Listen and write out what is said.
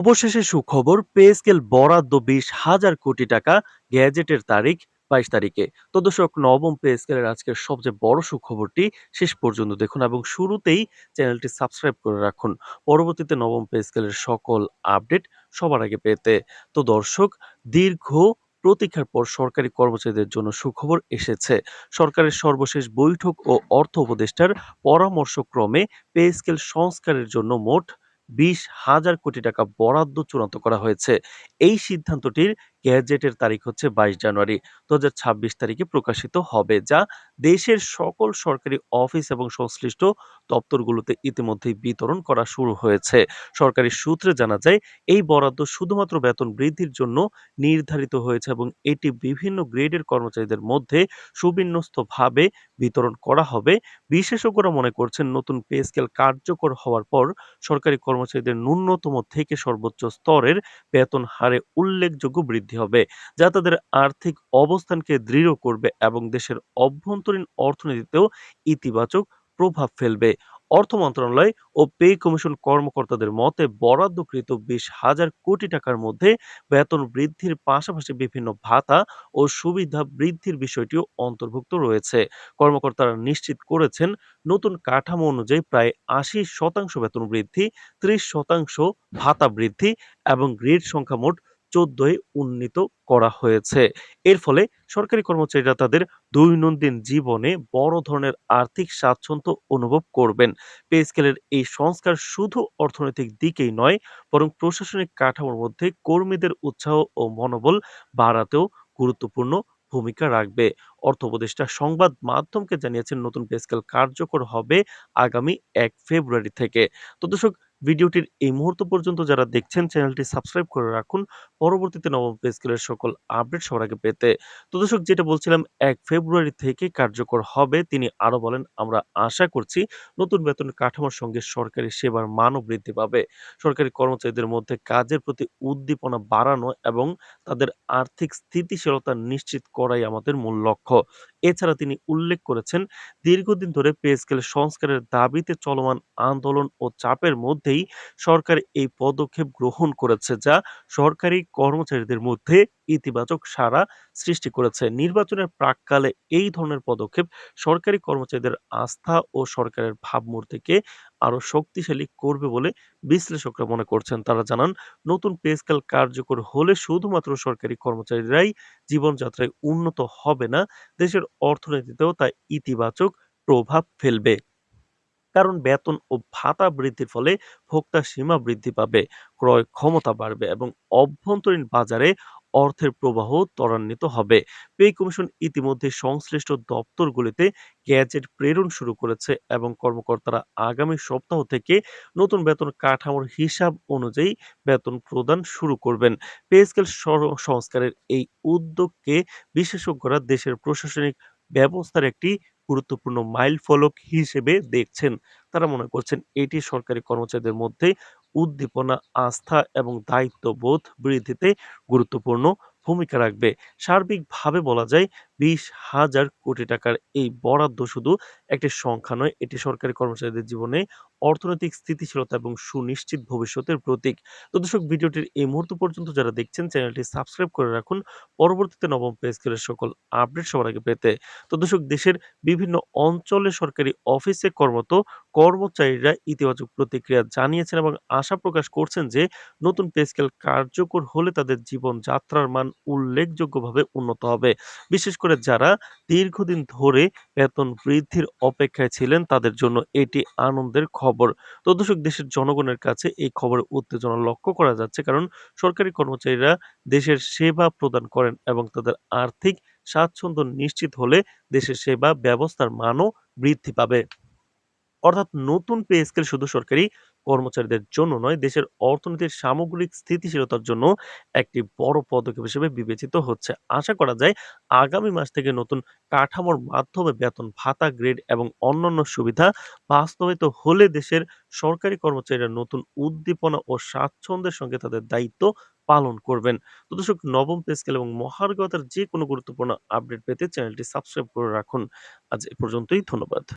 অবশেষে সুখবর, pay scale বরাদ্দ ২০,০০০ কোটি টাকা, গ্যাজেটের তারিখ ২২ তারিখে। তো দর্শক, নবম পে স্কেলের আজকের সবচেয়ে বড় সুখবরটি শেষ পর্যন্ত দেখুন এবং শুরুতেই চ্যানেলটি সাবস্ক্রাইব করে রাখুন পরবর্তীতে নবম পে স্কেলের সকল আপডেট সবার আগে পেতে। তো দর্শক, দীর্ঘ প্রতীক্ষার পর সরকারি কর্মচারীদের জন্য সুখবর এসেছে। সরকারের সর্বশেষ বৈঠক ও অর্থ উপদেষ্টার পরামর্শক্রমে পে স্কেল সংস্কারের জন্য মোট ২০,০০০ কোটি টাকা বরাদ্দ চূড়ান্ত করা হয়েছে। এই সিদ্ধান্তটির গেজেটের তারিখ হচ্ছে ২২ জানুয়ারি ২০২৬ তারিখে প্রকাশিত হবে, যা দেশের সকল সরকারি অফিস এবং সংশ্লিষ্ট দপ্তরগুলোতে ইতিমধ্যেই বিতরণ করা শুরু হয়েছে। সরকারি সূত্রে জানা যায়, এই বরাদ্দ শুধুমাত্র বেতন বৃদ্ধির জন্য নির্ধারিত হয়েছে এবং এটি বিভিন্ন গ্রেডের কর্মচারীদের মধ্যে সুবিন্যস্তভাবে বিতরণ করা হবে। বিশেষজ্ঞরা মনে করছেন, নতুন পে স্কেল কার্যকর হওয়ার পর সরকারি কর্মচারীদের ন্যূনতম থেকে সর্বোচ্চ স্তরের বেতন হারে উল্লেখযোগ্য বৃদ্ধি হবে, যা তাদের আর্থিক অবস্থানকে দৃঢ় করবে এবং দেশের অভ্যন্তরীণ অর্থনীতিতেও ইতিবাচক প্রভাব ফেলবে। অর্থ মন্ত্রণালয় ও পে কমিশন কর্মকর্তাদের মতে, বরাদ্দকৃত ২০,০০০ কোটি টাকার মধ্যে বেতন বৃদ্ধির পাশাপাশি বিভিন্ন ভাতা ও সুবিধা বৃদ্ধির বিষয়টিও অন্তর্ভুক্ত রয়েছে। কর্মকর্তারা নিশ্চিত করেছেন, নতুন কাঠামো অনুযায়ী প্রায় ৮০% বেতন বৃদ্ধি, ৩০% ভাতা বৃদ্ধি এবং গ্রেড সংখ্যা মোট ১৪ উন্নীত করা হয়েছে। এর ফলে সরকারি কর্মচারীরা তাদের দৈনন্দিন জীবনে বড় ধরনের আর্থিক স্বাচ্ছন্দ্য অনুভব করবেন। পে স্কেলের এই সংস্কার শুধু অর্থনৈতিক দিকেই নয়, বরং প্রশাসনিক কাঠামোর মধ্যে কর্মীদের উৎসাহ ও মনোবল বাড়াতেও গুরুত্বপূর্ণ ভূমিকা রাখবে। অর্থ উপদেষ্টা সংবাদ মাধ্যমকে জানিয়েছেন, নতুন পে স্কেল কার্যকর হবে আগামী ১ ফেব্রুয়ারি থেকে। তো দর্শক, ভিডিওটির এই মুহূর্ত পর্যন্ত যারা দেখছেন, চ্যানেলটি সাবস্ক্রাইব করে রাখুন পরবর্তীতে নবম পে স্কেলের সকল আপডেট সবার আগে পেতে। তো দর্শক, যেটা বলছিলাম, ১ ফেব্রুয়ারি থেকে কার্যকর হবে। তিনি আরো বলেন, আমরা আশা করছি নতুন বেতন কাঠামোর সঙ্গে সরকারি সেবার মানও বৃদ্ধি পাবে। সরকারি কর্মচারীদের মধ্যে কাজের প্রতি উদ্দীপনা বাড়ানো এবং তাদের আর্থিক স্থিতিশীলতা নিশ্চিত করাই আমাদের মূল লক্ষ্য। এছাড়া তিনি উল্লেখ করেছেন, দীর্ঘদিন ধরে পে স্কেল সংস্কারের দাবিতে চলমান আন্দোলন ও চাপের মধ্যেই সরকার এই পদক্ষেপ গ্রহণ করেছে, যা সরকারি কর্মচারীদের মধ্যে ইতিবাচক সাড়া সৃষ্টি করেছে। নির্বাচনের প্রাক্কালে এই ধরনের পদক্ষেপ সরকারি কর্মচারীদের আস্থা ও সরকারের ভাবমূর্তিকে আরো শক্তিশালী করবে বলে বিশ্লেষকরা মনে করছেন। তারা জানান, নতুন পে স্কেল কার্যকর হলে শুধুমাত্র সরকারি কর্মচারীরাই জীবনযাত্রায় উন্নত হবে না, দেশের অর্থনীতিতেও তা ইতিবাচক প্রভাব ফেলবে। কারণ বেতন ও ভাতা বৃদ্ধির ফলে ভোক্তার সীমা বৃদ্ধি পাবে, ক্রয় ক্ষমতা বাড়বে এবং অভ্যন্তরীণ বাজারে অর্থের প্রবাহ ত্বরান্বিত হবে। পে কমিশন ইতিমধ্যে সংশ্লিষ্ট দপ্তরগুলিতে গ্যাজেট প্রেরণ শুরু করেছে এবং কর্মকর্তারা আগামী সপ্তাহ থেকে নতুন বেতন কাঠামোর হিসাব অনুযায়ী বেতন প্রদান শুরু করবেন। পে স্কেল সংস্কারের এই উদ্যোগকে বিশেষজ্ঞরা দেশের প্রশাসনিক ব্যবস্থার একটি গুরুত্বপূর্ণ মাইলফলক হিসেবে দেখছেন। তারা মনে করছেন, এটি সরকারি কর্মচারীদের মধ্যে উদ্দীপনা, আস্থা এবং দায়িত্ববোধ বৃদ্ধিতে গুরুত্বপূর্ণ ভূমিকা রাখবে। সার্বিকভাবে বলা যায়, ২০,০০০ কোটি টাকার এই বরাদ্দ শুধু একটি সংখ্যা নয়, এটি সরকারি কর্মচারীদের জীবনে অর্থনৈতিক স্থিতিশীলতা এবং সুনিশ্চিত ভবিষ্যতের প্রতীক। তো দর্শক, ভিডিওটির এই মুহূর্ত পর্যন্ত যারা দেখছেন, চ্যানেলটি সাবস্ক্রাইব করে রাখুন পরবর্তীতে নবম পে স্কেলের সকল আপডেট সবার আগে পেতে। তো দর্শক, দেশের বিভিন্ন অঞ্চলে সরকারি অফিসে কর্মরত কর্মচারীরা ইতিবাচক প্রতিক্রিয়া জানিয়েছেন এবং আশা প্রকাশ করছেন যে, নতুন পে স্কেল কার্যকর হলে তাদের জীবনযাত্রার মান উল্লেখযোগ্যভাবে উন্নত হবে। বিশেষ করে যারা দীর্ঘদিন ধরে বেতন বৃদ্ধির অপেক্ষায় ছিলেন, তাদের জন্য এটি আনন্দের খবর। তো দর্শক, দেশের জনগণের কাছে এই খবরের উত্তেজনা লক্ষ্য করা যাচ্ছে, কারণ সরকারি কর্মচারীরা দেশের সেবা প্রদান করেন এবং তাদের আর্থিক স্বাচ্ছন্দ্য নিশ্চিত হলে দেশের সেবা ব্যবস্থার মানও বৃদ্ধি পাবে। অর্থাৎ নতুন পে স্কেল শুধু সরকারি কর্মচারীদের জন্য নয়, দেশের অর্থনীতির সামগ্রিক স্থিতিশীলতার জন্য একটি বড় পদক্ষেপ হিসেবে বিবেচিত হচ্ছে। আশা করা যায়, আগামী মাস থেকে নতুন কাঠামোর মাধ্যমে বেতন, ভাতা, গ্রেড এবং অন্যান্য সুবিধা বাস্তবায়িত হলে দেশের সরকারি কর্মচারীরা নতুন উদ্দীপনা ও স্বাচ্ছন্দ্যের সঙ্গে তাদের দায়িত্ব পালন করবেন। তো দর্শক, নবম পে স্কেল এবং মহার্ঘ ভাতার যে কোনো গুরুত্বপূর্ণ আপডেট পেতে চ্যানেলটি সাবস্ক্রাইব করে রাখুন। আজ এ পর্যন্তই। ধন্যবাদ।